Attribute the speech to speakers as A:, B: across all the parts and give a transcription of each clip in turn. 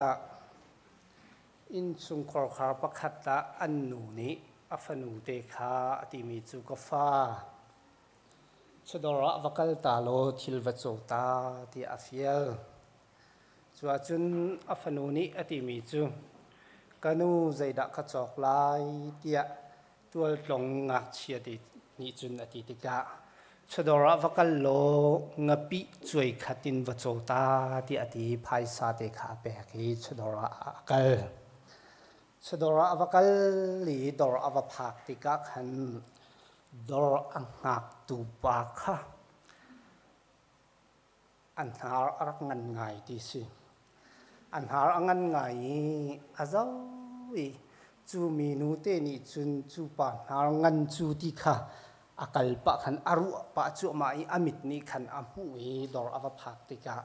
A: อินสุงคอร์คาร์ปักขัดตาอันนูนี้อัฟนูเตคาติมิจูกฟ้าชดระวักลตาโลทิลวัจตาที่อาฟิลจวจุนอัฟนูนี้ติมิจูกันูใจดักขจอกลายเตียตัวลงงักเชียดินิจุนติติกาชดระวักลโลงปิจวยขัดินวัจตาที่อดีภายสาเตคาเปกีชดระกัลชดระวักลลีดอร์อวภาคติกาขันดอร์อังหักตูปาค่ะอันหารักงันไงที่สิอันหารักงันไงอาเจ้าจูมีนูเตนิจุนจูปานหางันจูติค่ะอากาศปะขันอารุปะจูมาอีอามิดนี่ขันอามุยดอร์อวภาคติกา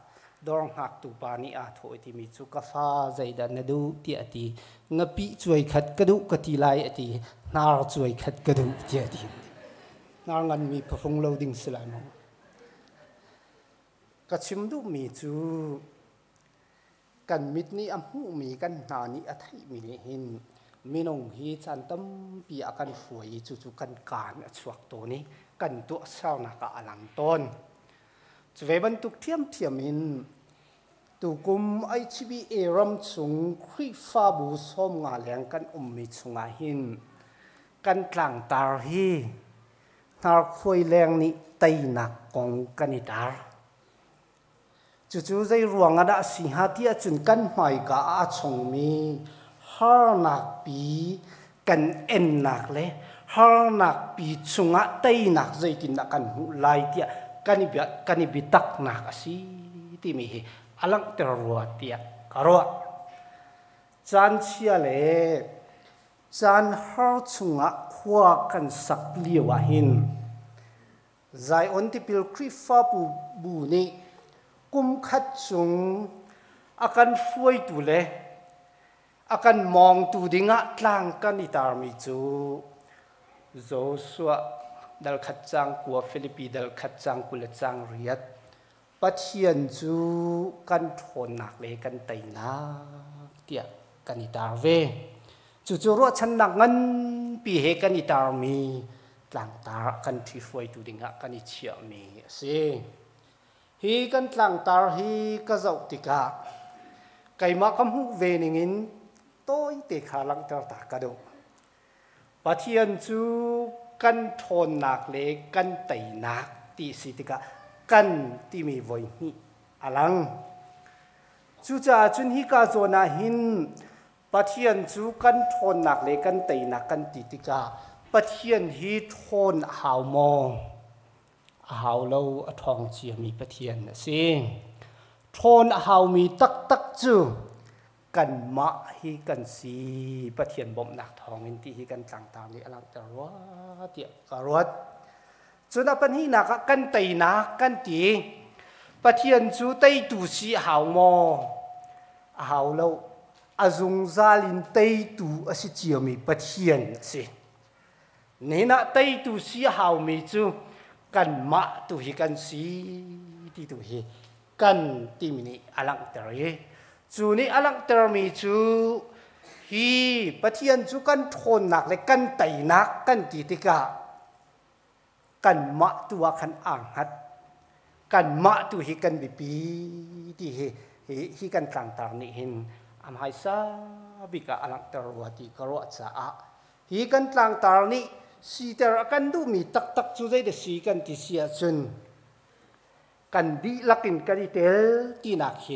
A: ดอร์หักตูปานี่อาโถที่มีจูกฟ้าใจดันดูที่อดีงปีช่วยขัดกระดูกติไลอดีนาช่วยขัดกระดูกที่อดีนางันมีพฟงโลดิ้งสลายมั้งกระชิมดูมีจูกันมิดนี่อามุมีกันนานี่อัฐิมีหินมีนงฮีจันตั้มปีอาการฝวยจู่ๆกันการชวกตัวนี้กันตัวเศร้าหนักอลังต้นจะเวบันตุกเทียมมินตุกุมไอชีบีเอรัมซุงครีฟ้าบูส้มงาเลียงกันมีซุงอาหินกันกลางตาฮีนาคุยแรงนี้ไตหนักกองกันนิดาจู่ๆใจรวงอดาสิหาที่จุนกันหอยกาอาชงมีฮาร์นักปีกันนักเลยฮาร์นักปีซุงอาไตหนักใจกินนักกันหูไล่เดียกันบิตักนักสิที่มีอลังเตอร์รัวเตียกรัวจันเชียเลจันฮาร์ซุงอาขวากันสักเลียวหินใจอันที่พิลคริฟ้าบูนี่กุมขัดซุงอาการฟุยตุเลอาการมองตูดิงะกลางกันอิตามิจูโจสัวดัลขัดจังกัวฟิลิปปีดัลขัดจังกุลจังเรียดปัจเจียนจูกันทนหนักเลยกันไตนักเตียกันอิตาเวจู่ๆรัวฉันหนักงั้นปีเหกันอิตามีกลางตากันที่ฟุยตูดิงะกันอิเชียมีสิฮีกันกลางตาฮีก็จะติกาไก่มาคำหูเวนิงินโต้ยเตะขาลังตาตากระดูปัจเจียนจูกันทนหนักเลยกันไตนักตีสิติกากันที่มีไว้นี่อลังจูจ่าจุนฮิกาโซนาหินปัจเจียนจูกันทนหนักเลยกันไตนักกันตีติกาปัจเจียนฮีทนหาวมองหาวเราทองเจียมีปัจเจียนสิทนหาวมีตักจูกันมะฮีกันสีปัจเจียนบ่มหนักทองอินที่ฮีกันต่างๆนี่อลังแต่ว่าเดียกรวดจนปัญหาหนักกันไตนักกันตีปัจเจียนจูไตตูสีหาวมอหาวเราอาจุงซาลินไตตูอสิเจียมีปัจเจียนสินี่นะไตตูสีหาวมีจูกันมะตูฮีกันสีที่ตูฮีกันที่มินิอลังแต่เรจูนี่อลังเตอร์มีจูฮีปะเทียนจูกันทนหนักเลยกันไตนักกันตีติกากันมะตัวขันอ่างหัดกันมะตัวฮีกันบิปีที่ฮีกันกลางตานี่เห็นอามไฮซาบิกาอลังเตอร์วัติกรัวจ้าฮีกันกลางตานี่สีเตอร์กันดูมีตักจูใจเดสีกันที่เสียจุนกันดีลักินกันดีเตลที่นักเฮ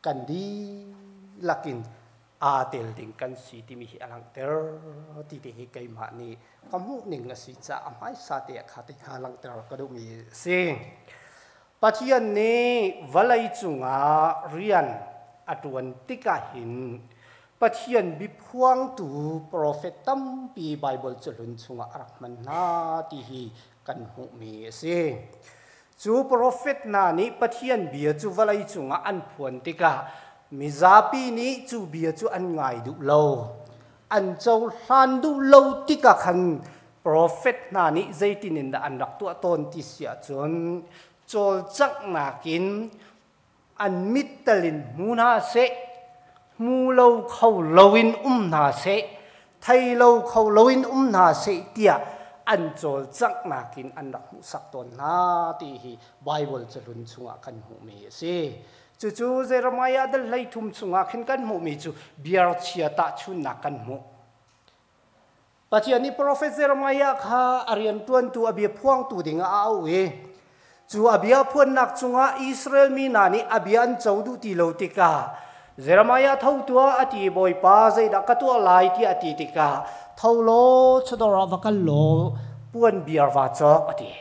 A: กันดีลักินอาเตลดิงกันสีที่มีอลังเตอร์ที่ที่ไกมานี่คำพูดหนึ่งละสิจะอภัยสาเตะขาติฮาลังเตอร์ก็ดูมีสิปัจจัยนี้วลัยจุงอาเรียนอัตวันติกาหินปัจจัยบิพวงตูโปรเฟตตัมปีไบเบิลจุลุนจุงอารักมันนาที่กันหูมีสิจูโปรเฟตนานี้ปัจเจียนเบียจูวลัยจูงอันพวนติกามิซาปีนี้จูเบียจูอันง่ายดูโลอันเจ้าฮันดูโลติกาขันโปรเฟตนานี้ใจตินินดาอันรักตัวตนที่เสียจนโจลจักนากินอันมิตรลินมูนาเซ มูเราเขาเราอินนาเสไทยเราเขาเราอินนาเสเตียอันโจลจักนักินอันรักสักตนนาตีฮีไบเบิลจะลุนชุงอากันหูมีสิจู่ๆเจรมายาดัลไลทุมชุงอาขึ้นกันหูมีจู่เบียร์เชียตาชุนนักกันหูปัจจุบันนี้โปรเฟสเซอร์มายาข้าอารียนตัวนตัวอบีพ่วงตัวดิ่งเอาเวจู่อบีพ่วงนักชุงอาอิสราเอลมีนานี่อบีอันเจ้าดูตีโลติกาเจรมายาเท่าตัวอติบอยป้าใจดักตัวลายที่อติติกาเท่าโลชดรวักันโลปวนเบียร์วาจอกอติ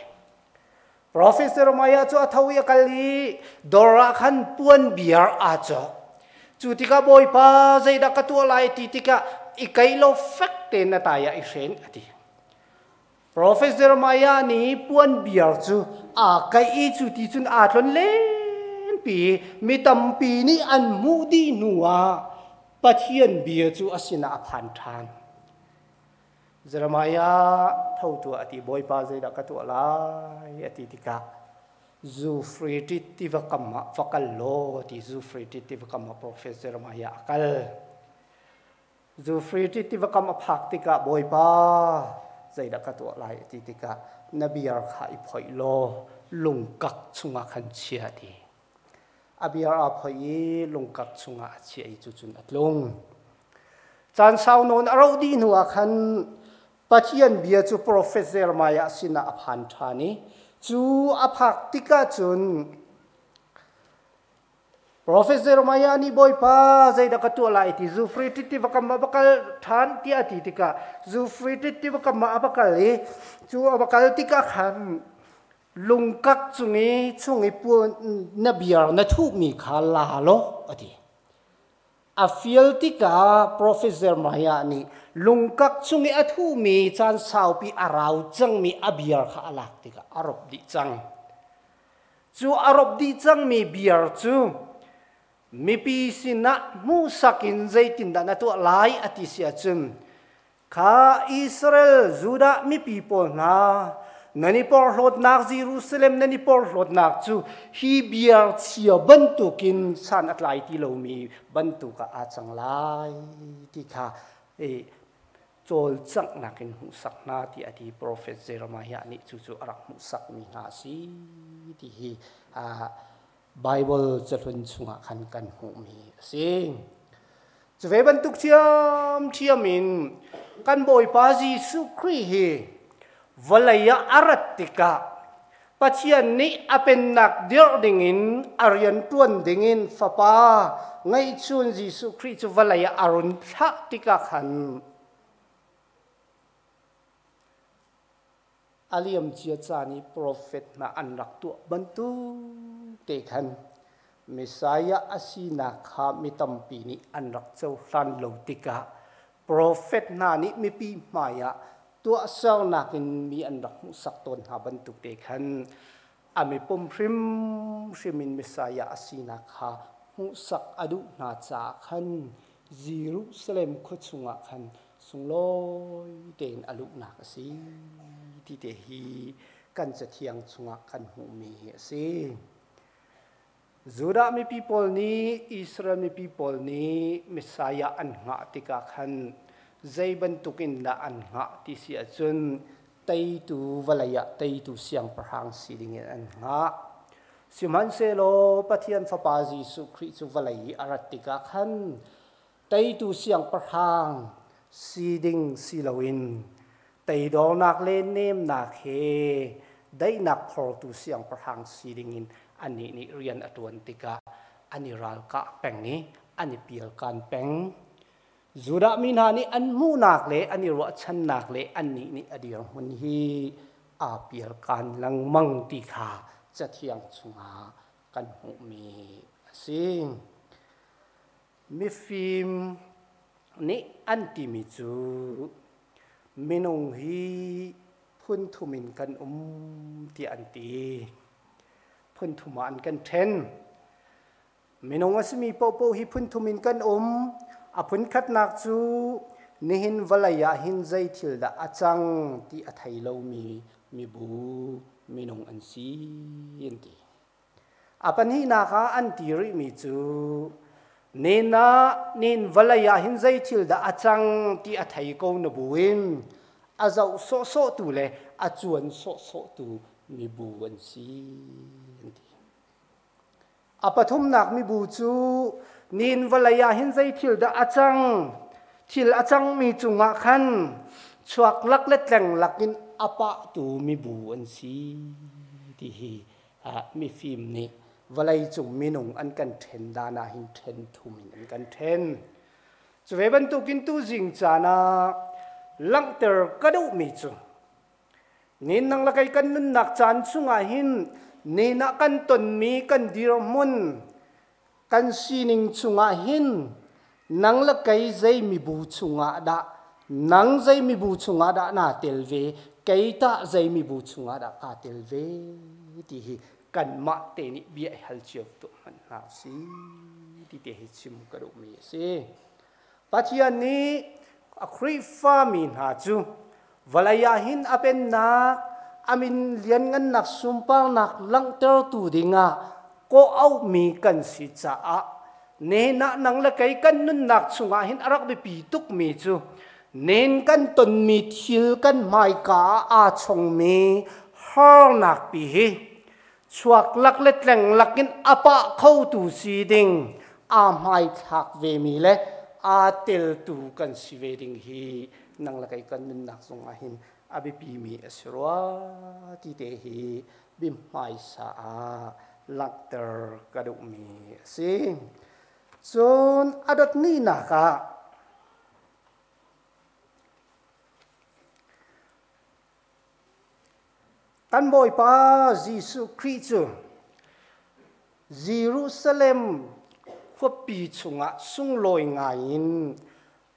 A: โปรเฟสเซอร์มายาจู่เท่ายักลีดอรักขันปวนเบียร์อาจอกจู่ติกาบอยป้าใจดักตัวลายติติกาอีกไกโลฟักเตนตายาอิเชนอติโปรเฟสเซอร์มายานี่ปวนเบียร์จู่ไกอีจู่ที่จุนอาทนเล่ปีมีตำปีนี้อันมูดีนัวปะเทียนเบียจูอสินาพันทานเจรมายาเท่าตัวอติบอยปาเจดักตัวลายอติติกาจูฟรีติติวกัมมะฟักโลติจูฟรีติติวกัมมะโปรเฟสเซอร์มายาคัลจูฟรีติติวกัมมะพักติกาบอยปาเจดักตัวลายอติติกานบีอาร์ขาอิพอยโลลุงกักชุงอาคันเชียดีอบีอาร์พอยลงกักชุงอาเชียจุนอัดลงจานสาวนนอเราดีนัวคันปัจจัยเบียจูโปรเฟสเซอร์มายาสินาอภันธานีจูอภักติกาจุนโปรเฟสเซอร์มายานีบอยป้าใจดักตัวลายที่จูฟรีติติวกัมมาบักลทานที่อติติกาจูฟรีติติวกัมมาบักลเลยจูบักลติกาขันลุงกักจุงปวนนบียร์นัทุมีขาลาโลอดีอาฟิลติกาโปรเฟสเซอร์มายานีลุงกักจุงอทุมีจานสาวปีอาราวจังมีอบียร์ขาลักติกาอารบดิจังจูอารบดิจังมีบียร์จูมีปีสินะมูสักินใจตินดานัตัวลายอติเสียจุนข้าอิสราเอลจูดามีปีปนนานันนี่พอรถนักเยรูซาเล็มนันนี่พอรถนักจูฮีเบียร์เชียบรรทุกินสันอัตไลที่เรามีบรรทุกอาจังไลที่ข้าโจลจังนักินหุสักนาที่อดีตโปรเฟสเซอร์มายานี่จู่ๆรักหุสักมีนาซีที่ไบเบิลจะทนชุงขันกันหูมีสิจะเวบรรทุกเทียมินกันบ่อยปาจีสุครีเฮวลัยอารัตติกาปัจจัยนี้เป็นนักเดียร์ดิ่งินอารียนตัวนดิ่งินฟ้าป้าไงชุนยิสุคริสต์วลัยอารุณทักติกาขันอาลียมเจียจานีโปรเฟตนาอันรักตัวบรรทุเตขันเมสายาอาศีนาคามิตัมปีนี้อันรักเจ้าสันโลติกาโปรเฟตนานี้มีปีมายาตัวเจ้านักมีอันรักมุสักตนหาบรรทุกเด็กขันอามิปมพริมชิมินเมสายาอาศีนาคามุสักอดุนาจาขันเยรูซาเล็มขุชุงะขันสุงลอยเดนอลุนักสีที่เดฮีกันจะเทียงชุงะขันหูมีสิจูดามีปีพอลนี้อิสราเอลมีปีพอลนี้เมสายาอันงะติกาขันใจบรรทุกินละอันงะที่เสียจนไตตูวลายะไตตูเสียงประหางสีดิ่งอันงะสิมันเซโลปะเทียนฟ้าปาจีสุคริสุวลัยอารัติกาขันไตตูเสียงประหางสีดิ่งสีลวินไตดอนักเล่นเนมนักเฮได้นักพอตูเสียงประหางสีดิ่งอันนี้นี่เรียนอตวนติกาอันนี้รัลกะแปงนี้อันนี้เปียลการแปงจูดามินานี่อันมูนักเลอันนี้รัวชันนักเลอันนี้นี่อดีตมันฮีอาเปียลการลังมังติกาจะเทียงชุงากันหูมีสิมีฟิล์มนี่อันที่มีจูมินงฮีพุ่นทุมินกันที่อันตีพุ่นทุมานกันเทนมินงว่าสมีโปโปฮีพุ่นทุมินกันอพุ่นขัดนักจูนิหินวลายาหินใจทิลดาอาจังที่อัฐัยเรามีบูมินงอันซีนตีอาปันฮีนาคาอันตีริมีจู nin valaya hin zai thil da achang ti a thai ko na buin a zau so tu le a chuan so tu mi bu an si a pathum nak mi bu chu nin valaya hin zai thil da achang mi chunga khan chuak lak le tleng lakin apa tu mi bu an si ti hi mi phim ni valai chung minung an kan then dana hin then thumin an kan then chuwe ban tu kin tu jing chana langter kadu mi chu nin nang lakai kan nun nak chan chunga hin ni na kan ton mi kan dir mun kan sining chunga hin nang lakai zai mi bu chunga da nang zai mi bu chunga da na telve keita zai mi bu chunga da ka telve ti hi kan ma te ni bia hal chiu tu man na si ti te hi chim ka ru mi si pathian ni a khri fa min ha chu valaya hin apen na amin lian ngan nak sumpal nak lang ter tu dinga ko au mi kan si cha a ne na nang la kai kan nun nak chunga hin arak be pi tuk mi chu nen kan ton mi thil kan mai ka a chong mi har nak pi hi chuak lak le tleng lakin apa khâu tu si ding a mai thak ve mi le a tel tu kan si ve ding hi nang la kai kan nun nak chunga hin abi pi mi aswa ti te hi bim mai sa a lakter kadu mi si chon adot ni na ka tan boy pa Jesus Christ Jerusalem kho pi chunga sung loi ngain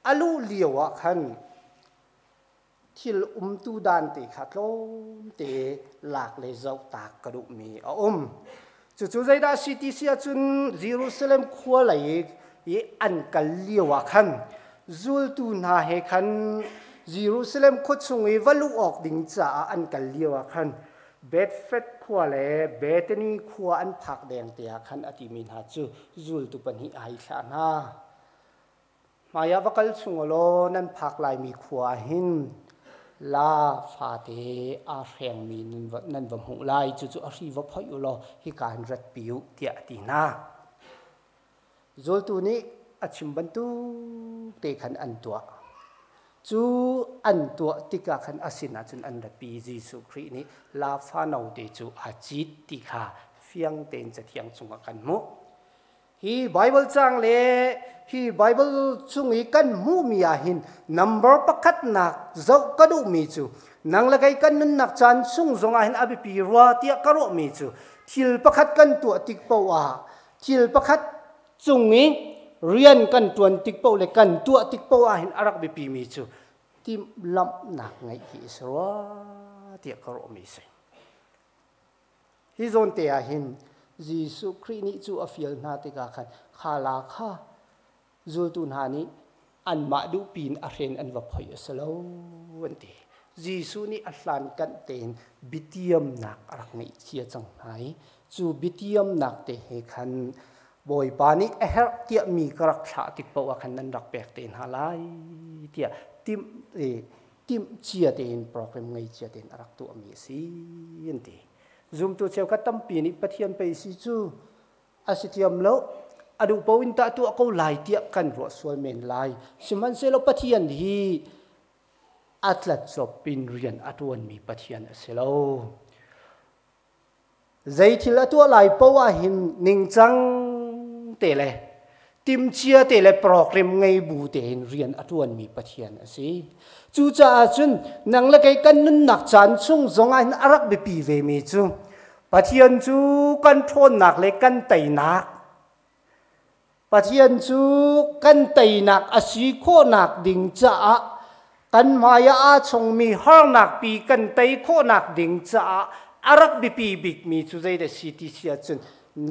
A: alu liawa khan thil tu dan te khatlom te lak le zau tak kadu mi a chu zai da city sia chun Jerusalem khwa lai ye an kal liawa khan zul tu na he khan Jerusalem kho chungi valu ok ding cha an kal liawa khan Bedford khwa le Bethany khwa an phak deng te khan ati min ha chu zul tu pan hi ai thla na maya vakal chungolo nan phak lai mi khwa hin la fa te a hreng mi nan vam hung lai chu a ri va phai ulo hi kan rat piu tia ti na zul tu ni achim ban tu te khan an tua chu an tua tika khan asina chun an rat pi Jesu Christ ni la fa nau te chu a chit ti kha fiang ten cha thiang chunga kan mu hi Bible chang le hi Bible chungi kan mu mi a hin number pakhat nak zau kadu mi chu nang lagai kan nun nak chan chung zonga hin abi pi ruwa tia karo mi chu thil pakhat kan tu tik po a thil pakhat chungi rian kan tuan tik po le kan tu tik po a hin arak bi pi mi chu tim lam nak ngai hi swa tia karo mi se hi zon te a hin Jesu Christ ni chu a fial na te ka khan khala kha zul tun ha ni an ma du pin a ren an va phoi asalo ante Jesu ni a hlan kan ten bitiam nak arak ngai chia chang hai chu bitiam nak te he khan boy pani a her tia mi karak tha tik po a khan nan rak pek ten halai tia tim chia ten program ngai chia ten arak tu ami si ante zoom tu cheu ka tampi ni pathian pe si chu asitiam lo adu powin ta tu ko lai tia kan ro sual men lai siman se lo pathian hi atlat chopin rian atun mi pathian aselo zaithil atu lai powa hin ningchang tele tim chia tele program ngai bu te hin rian atun mi pathian asi chu cha chun nang la kai kan nun nak chan chung zonga hin arak be pi ve mi chu pathian chu kan thon nak le kan tai nak pathian chu kan tai nak asi kho nak ding cha kan maya a chong mi har nak pi kan tai kho nak ding cha arak bi pi big mi chu zai da city sia chun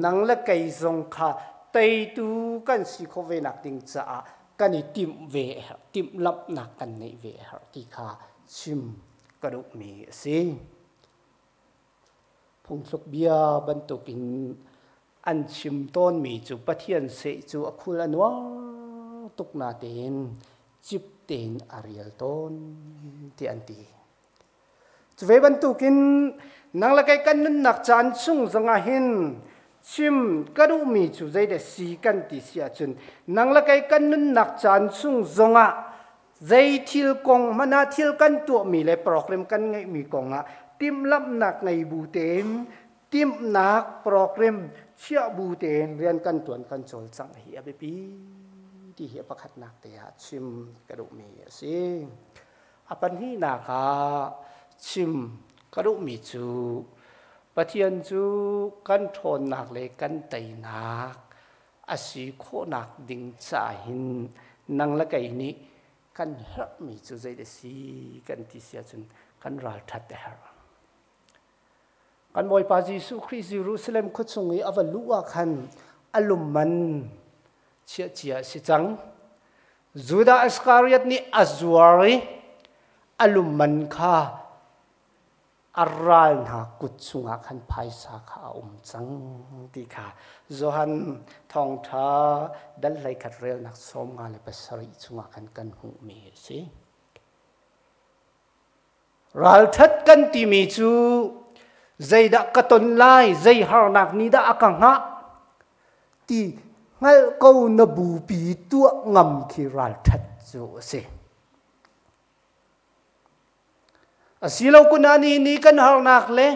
A: nang la kai zong kha tai tu kan si kho ve nak ding cha kan ni tim ve tim lap nak kan nei ve har ti kha chim kadu mi si phung thluk bia ban tukin อันชิมต้นมีจูปะเทียนเสจูอคุลอันว่าตุกนาเตนจิบเตนอาริยลต้นที่อันตีจะเวบันตุกินนังละไกกันนั้นนักจานซุ่งสังหินชิมกระดูมีจูใจเดสีกันติเสียจนนังละไกกันนั้นนักจานซุ่งซงะใจทิลกงมันนาทิลกันตัวมีเลยโปรแกรมกันไงมีกงะติมลับหนักในบูเตนติมหนักโปรแกรมเชื่อบูเตนเรียนกันตัวกันโจลสังเหียไปปีที่เหียประคัดหนักเตียชิมกระดูมีสิอปันฮีนาคาชิมกระดูมีจูปะเทียนจูกันโทนหนักเลยกันไตหนักอาศัยโคหนักดิ่งจ่าหินนังละไกนี้กันเฮมีจูใจเดสีกันที่เสียจนกันรัลทัดเดฮร์กันบอยปาจิสุคริสเยรูซาเล็มคุดส่งให้อวัลลุอาคันอารมณ์มันเชี่ยเชี่ยสิจังจูดาอิสคาริยัตนี่อัจวารีอารมณ์มันข้าอารัลนากุดสุงาคันไพศาขาจังตีขาโจฮันทองท้าดัลไลคัดเรลนักสมงานเลยภาษาอิสุงาคันกันหูมีสิรัลทัดกันตีมีจูใจดักกตนไล่ใจหานักนิดาอังหะตีงั้นก็นบูปีตัวงำคิรัลทัดจูสิสิเราคุณนี่กันหานักเลย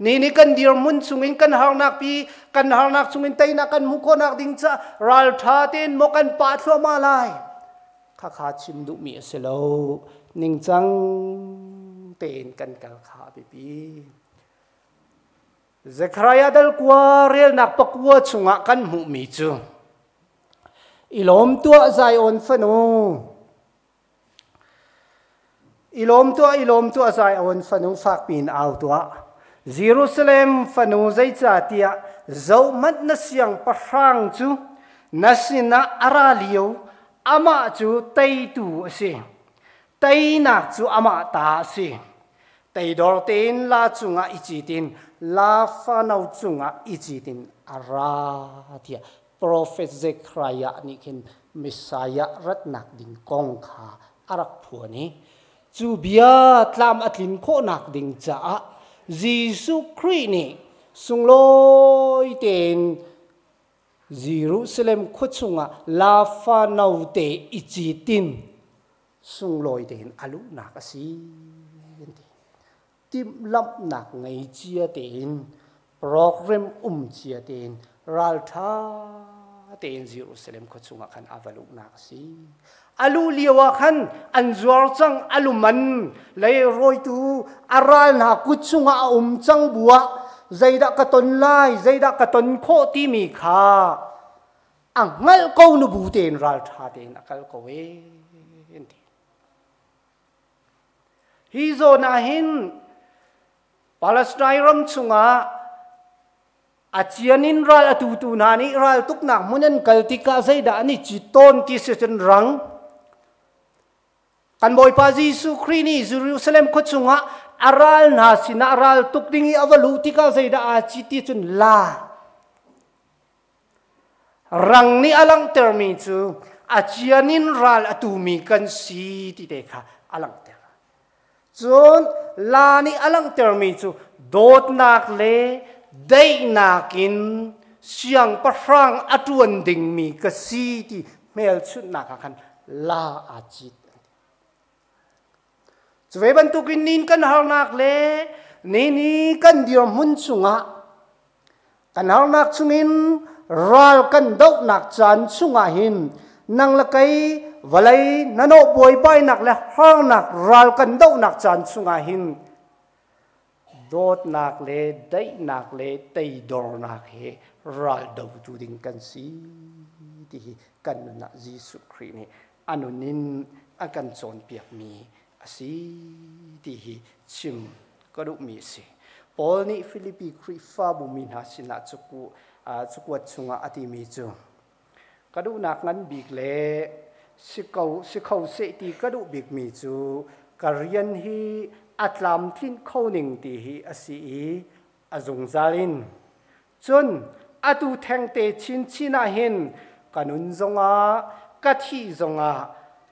A: นี่กันเดียร์มุนสุงินกันหานักปีกันหานักสุงินไตนักกันมุขนักดิ้งจ้ารัลทัดเองมกันปัดเข้ามาเลยข้าขาชิมดุมีสิเรานิ่งจังเต้นกันกัลขาปีเซครายาดัลกัวเรียลนักปกวัวชุงะกันหูมีจูอิลอมตัวใจอ่อนฟนูอิลอมตัวใจอ่อนฟนูฝากปีนเอาตัวเยรูซาเล็มฟนูใจจ่าเตียเจ้ามัดนัสยังปะรังจูนัสินะอาราเลียวอามาจูไตตูสิไตนักจูอามาตาสิไตดอร์เตนลาจุงะอิจิตินลาฟานาจุงะอิจิตินอาราเทียโปรเฟสเซครายะนี่คือมิสายะรัตนักดินกองขาอารักผัวนี้จูเบียตามอัตลินโคนักดินจ้าเยซูคริสต์นี่สุงลอยเตนเยรูซาเล็มคุชุงะลาฟานาเตอิจิตินสุงลอยเตนอาลุนักสีติมลับหนักไงเจียเตนโปรแกรมเจียเตนรัลทาเตนเยรูซาเล็มคุชุงะคันอาวลุนักสีอาลูเลียวคันอันจวรจังอาลูมันเลยรอยตูอารัลนากุชุงะจังบัวใจดักกตนไล่ใจดักกตนโคติมีขาอังเงลกูนบูเตนรัลทาเตนอักลกเวนฮิโซนาหินปาเลสไตน์รัมชุงะอาเจียนินรัลตูนานิรัลตุกนักมุนันกัลติกาใจดานิจิตอนที่เสจนรังกันบอยปาจิสุครีนี่เยรูซาเล็มคุชุงะอารัลนาสินาอารัลตุกดิ้งอวลูติกาใจดาอาจิติจุนลารังนี่อลังเตอร์มีจูอาเจียนินรัลตูมีกันสีติเดค่ะอลังเตอร์จนลานี่อลังเตอร์มีจูโดดนักเลได้นักินเสียงประฟังอตวนดิ่งมีกสีที่เมลชุดนักกันลาอาจิตจะไปบรรทุกินนินกันหานักเลนี่กันเดียวมุนสุงะกันหานักสุงินรัลกันดอกนักจันสุงะหินนังละไกวลัยนันโอบวยใบนักและห้างนักรัลกันดอกนักจันสุงะหินโดดนักเลได้นักเลไตดอร์นักเฮรัลดาวจูดิงกันสีที่กันนักยิสุครีนี่อนุนินอากันโซนเปียกมีสีที่ชิมก็ดูมีสิปอลนี่ฟิลิปปีคริฟาบุมินหาสินะจุกวัดสุงะอติมีจูก็ดูนักนั้นบิกเล่สิเขาเสตีก็ดูบิกมีจูกเรียนฮีอัตลามทินเขาหนึ่งตีฮีอสีอาจงซาลินจน atu theng te chin china hin kanun zonga kathi zonga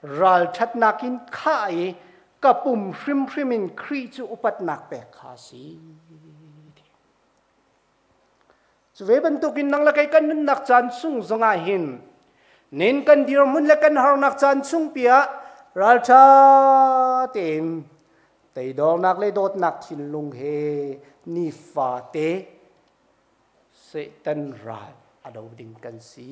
A: ral that nakin khai kapum hrim hrimin khri chu upat nak pe khasi chuwe ban tukin nang la kai kan nun nak chan sung zonga hin nen kan dir mun la kan har nak chan sung pia ral tha tem tei dong nak le dot nak thin lung he ni fa te se tan ral ado ding kan si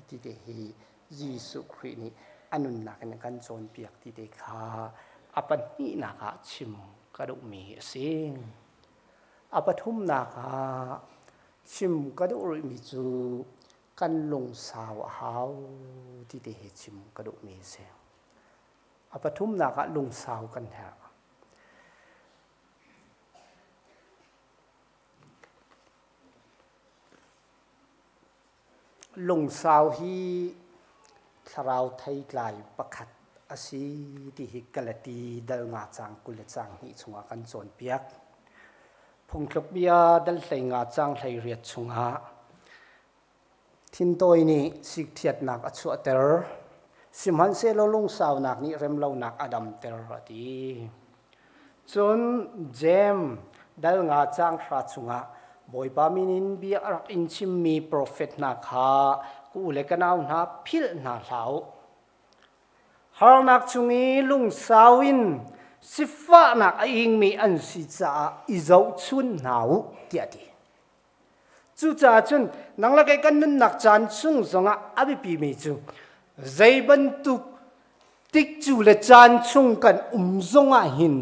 A: ti te hi Jesu Christ ni anun nak kan chon piak ti te kha apan ni na ka chim ka do mi sing apathum na ka chim ka do ri mi chu kan lung saw hau ti te hi chim ka do mi se apathum na ka lung saw kan ha lung saw hi tharau thai klai pakhat asi ti hi kalati dal nga chang kul chang hi chunga kan chon piak phungthlop bia dal hlei nga chang hlei riat chunga thin toi ni sik thiat nak achu ter simhan se lo lung saw nak ni rem lo nak adam ter ati chon jem dal nga chang hra chunga boy pa minin bia rak in chim mi prophet na kha ku le kanau na phil na hlau har nak chungi lung sawin sifa nak aing mi an si cha izau chun nau tiati chu cha chun nang la kai kan nun nak chan chung zonga abi pi mi chu zaiban tu tik chu le chan chung kan zonga hin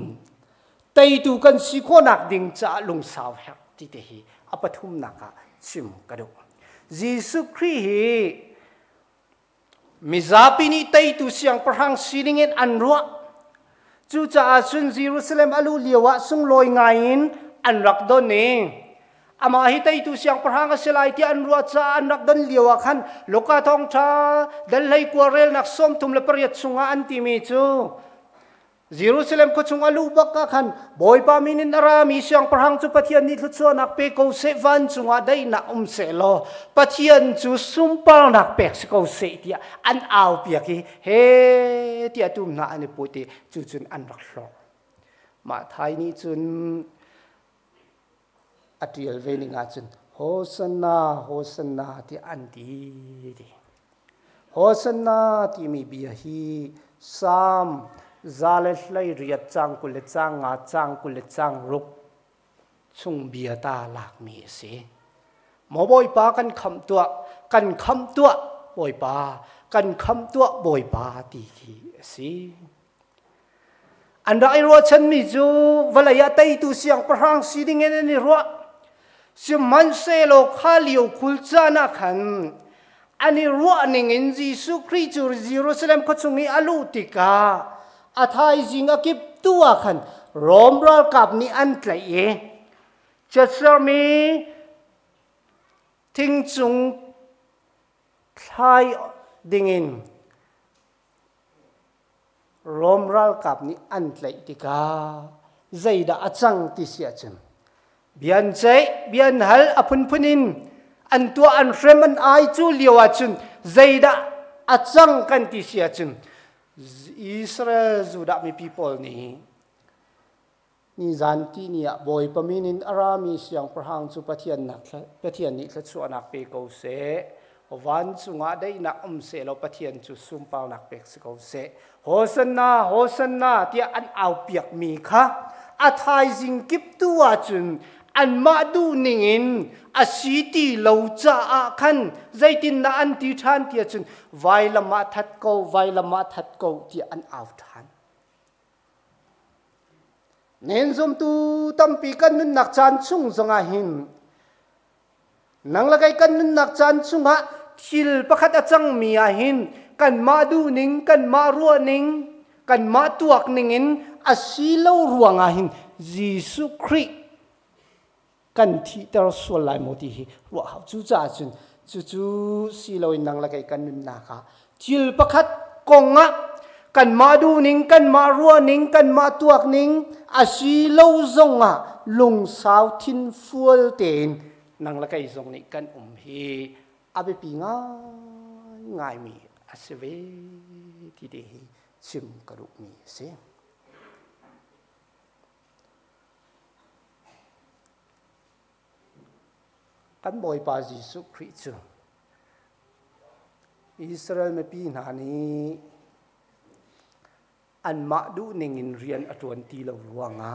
A: tei tu kan si kho nak ding cha lung saw ha ti te hi apathum naka chim kadu Jesu Christ hi mizapini tei tu siang perhang silingin anruak chu cha sun Jerusalem alu liwa sung loi ngain anrak don ne ama hi tei tu siang perhang selai ti anruak cha anrak don liwa khan loka thong tha dal lai quarrel nak som tum le pariat sunga anti mi chu Jerusalem ko chung alu baka khan boy pa minin arami siang perhang chu pathian ni thu nak pe ko se van chunga dai na se lo pathian chu sumpal nak pe ko se tia an au pia ki he tia tum na ani puti chu chun an rak lo ma thai ni chun atial ve ni nga chun hosanna hosanna ti an di hosanna ti mi bia hi sam Zales lai riat chang kule chang nga chang kule chang ruk chung bia ta lak mi se mo boy pa kan kham tua boy pa kan kham tua boy pa ti ki si anda ai ro chan mi chu valaya tai tu siang prang si ding en ni ro si man se lo kha liu khul cha na khan ani ro ning in Jesu Christ Jerusalem ko chungi alu tika athai jing akip tua khan romral kap ni an tlai e chasar mi thing chung thai dingin romral kap ni an tlai tika zaida achang ti sia chen bian chai bian hal apun punin an tua an frem an ai chu liwa chun zaida achang kan ti sia chen Israel Judah mi people ni zanti ni boy paminin arami siang perhang chu pathian ni thla chu anak pe ko se wan chunga dai na se lo pathian chu sumpal nak pek se ko se hosanna hosanna tia an au piak mi kha athai jing kip tuwa chun an ma du ningin asiti lo cha a khan zaitin na an ti than tia chun vailama that ko ti an out than nen zum tu tampi kan nun nak chan chung zonga hin nang lagai kan nun nak chan chunga thil pakhat achang mi a hin kan ma du ning kan ma ruwa ning kan ma tuak ningin asilo ruanga hin Jesu Christ kan thi tar sol lai mo ti hi wa ha chu cha chun chu si loi nang la kai kan nun na kha thil pakhat konga kan ma du ning kan ma ruwa ning kan ma tuak ning asi lo zonga lung saw thin fual ten นังละไกจงนี่กันฮีอาเบปีง่ายมีอาเสวที่เดฮีชิมกระดูกมีเสียกันบ่อยปาจิสุคริสต์อิสราเอลไม่ปีนานี้อันมาดูหนึ่งเรียนอตวนตีเราหลวงอ่ะ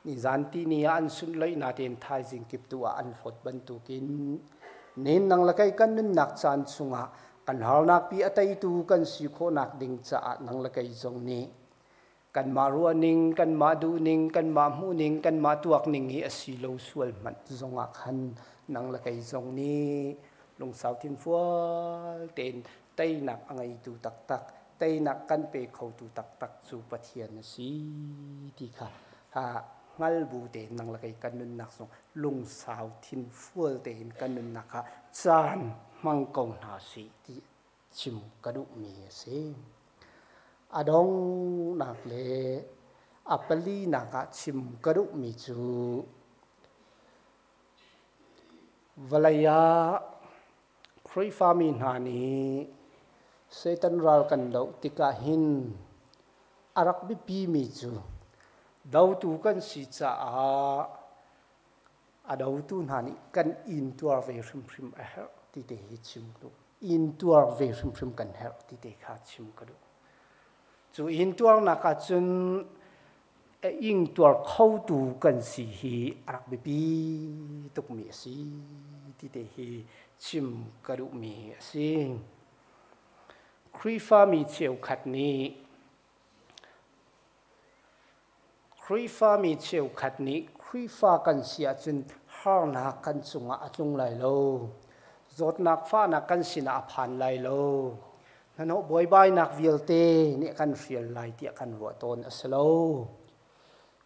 A: นี่จันทีนี้อันสุดเลยนาเดินไทยจิงกิบตัวอันฟดบรรทุกินเน้นนังละไกกันนึกนักจันสุงะกันหานักปีอัตยตูกันสิโคนักดิ่งจะนังละไกจงนี้กันมารัวนิ่งกันมาดูนิ่งกันมาหูนิ่งกันมาตัวนิ่งฮีอสิโลสวลมันจงอักหันนังละไกจงนี้ลงสาวทินฟัวเต็นไตนักอังไงตูตักตักไตนักกันเปเขาตูตักตักสู่ปะเทียนสีที่ค่ะงัลบูเตนนังละไกกันนุนนักส่งลงสาวทินฟัวเตนกันนุนนักจานมังกรนาสีที่ชิมกระดูกมีเสียอดองนักเลอัปลีนักชิมกระดูกมีจูวลายาครีฟามินหานีเซตันรัลกันดาวติกาหินอารักบิปีมีจูดาวตูกันสิจ้าดาวตูหานีกันอินตัวเวริมพริมเฮร์ที่เดฮิชิมกระดูอินตัวเวริมพริมกันเฮร์ที่เดขาชิมกระดูจูอินตัวนักจุนอิงตัวเข้าตูกันสิฮีอารักบิปีตุกมีสิที่เดฮิชิมกระดูมีสิครีฟ้ามีเชียวขัดนี้ครีฟ้ามีเชียวขัดนี้ครีฟ้ากันเสียจนหานักกันสุงอาจงไหลโลจดนักฟ้านักกันสินาผ่านไหลโลนั่นเอาบ่อยใบนักวิลเตนี่กันเฟียลไหลเตียกันหัวต้นอัสโล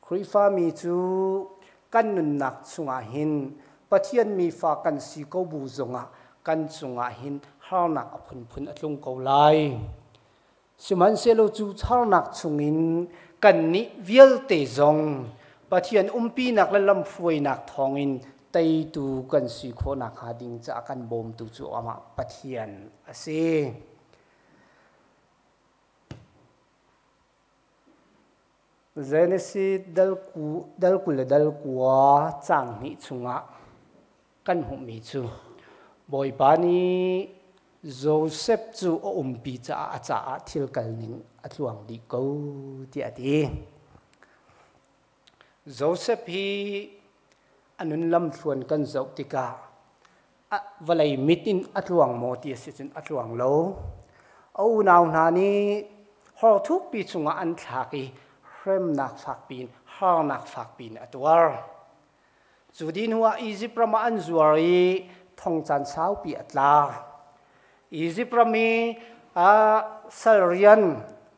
A: ครีฟ้ามีจูกันนุนนักสุงอาหินปะเทียนมีฟ้ากันสีกบูจงอากันสุงอาหินหานักอภุนพุนอัตลงเกาไลสมันเซโลจูหานักสุงินกันนิวิลเตจงปะเทียนปีนักและลำฟวยนักทองอินไตตูกันสีโคนักหาดิงจะกันบ่มตูจูอามาปะเทียนอาเซเจเนซิสดัลกุลกัวจังนิชุงะกันหุมิจูบอยปานีโจเซฟจูปีจ้าอาจาทิลกันนิงอัตลวงดีกูที่อดีโจเซฟฮีอันนั้นลำชวนกันเจ้าติกาวลัยมิตินอัตลวงโมติสิจินอัตลวงโลเอาหนาวนานี้หอทุกปีชุงะอันทากีเริ่มนักฝักปีนหานักฝักปีนอัตวร์จุดินหัวอียิปต์ประมาณจวรีทองจันทร์สาวปีอัตลาอียิปต์ประมีสเรียน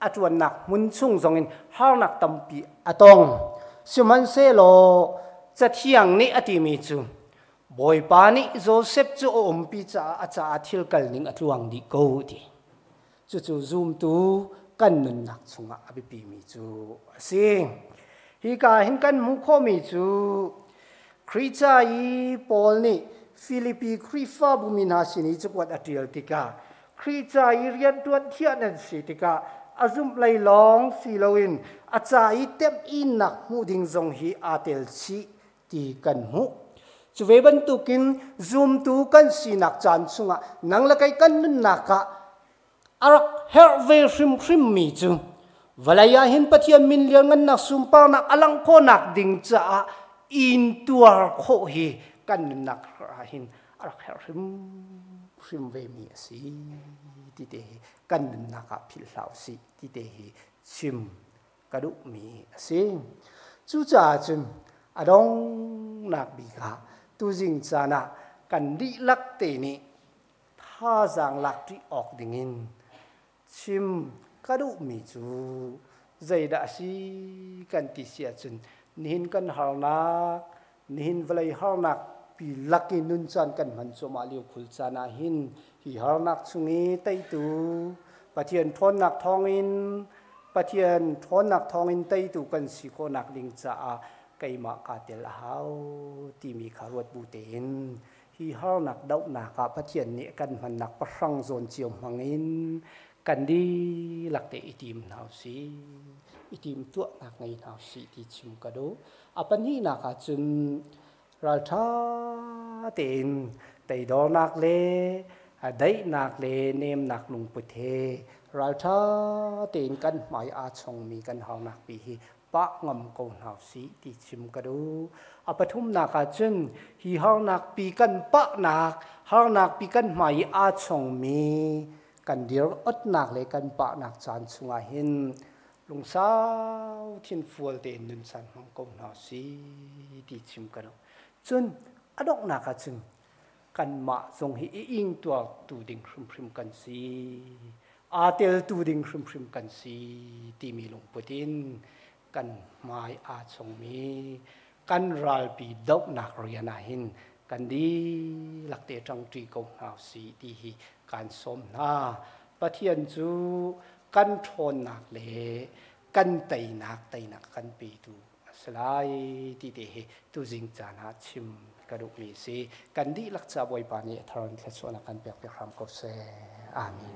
A: อัตวันนักมุนซุงจงินหานักตั้มปีอัตองสมันเซโลจะเที่ยงนี้อติมีจูบอยปานิโจเซฟจูปีจ้าอาจารย์ทิลกัลนิงอัตลวงดีกูดีจูซูมตูกันนุนนักสุงะอภิปีมีจูสิฮิกาหินกันมุขมีจูคริจายีปอลนี่ฟิลิปปีคริฟ้าบุมินาสินีจุกวัดอัติยลติกาคริจายีเรียนตัวเทียนันสิติกาอาซุมไลลองฟิโลอินอาจารย์เต็มอินนักมูดิงจงฮีอาเตลชีตีกันหูจูเวบันตุกินซูมตูกันสินักจานสุงะนังละไกกันนุนนักะอารักเฮร์เวริมพริมมีจูวลายาหินปะเทียนมินเลียงนักซุมปานักอลังโคนักดิงจ้าอินตัวโคฮีกันนักหินอารักเฮร์ริมพริมเวมีสีที่เดกันนักพิลลาวสีที่เดชิมกระดูมีสีจูจ่าจุนอดองนักบิกาตูจิงจานะกันดิลักเตนีท่าจางลักที่ออกดิ่งชิมกระดูมีจูใจดาสีกันติเสียจุนนินกันหานักนินเวลัยหานักปีลักนุนจันกันมันสมาลิวคุลจานาหินหิหานักสุงีไตตูปะเทียนทอนนักทองอินปะเทียนทอนนักทองอินไตตูกันสิโคนักลิงจ้า ไกมากาเตลเฮาที่มีขารวดบูเตนฮีฮาร์นักดาวนักพัฒน์เนี่ยกันมันนักประสังโซนเชียวมังอินกันดีหลักเตอิติมนาวสีอิติมตัวนักไงนาวสีที่ชิมกระดูอาปันนี้นักจุนรัลทาเตนแต่ดอนักเลได้นักเลเนมนักลุงปุเทรัลทาเตนกันหมายอาชงมีกันหานักปีปะงมกนหาสีที่ชิมกระดูอปทุมนักจุนฮีฮานักปีกันปะนักฮานักปีกันหมายอาชงมีกันเดียวอดนักเลยกันปะนักจานสุงาหินลุงสาวทินฟัวเตนนุนสันของกนหาสีที่ชิมกระดูจนอดอกนักจุนกันมาทรงให้อิงตัวตูดิ่งพริมกันสีอาเตลตูดิ่งพริมกันสีที่มีหลวงปู่ดินกันไม้อาชงมีกันรัลปีดอกนักเรียนหินกันดีหลักเตจังตรีกงหาสีที่การสมนาปะเทียนจูกันทนนักเลกันไตนักกันปีตูสลายที่เตตูจิงจานาชิมกระดูกมีสีกันดีหลักจะบอยปานีทารนแค่ส่วนกันเปียกรำกบเซอามี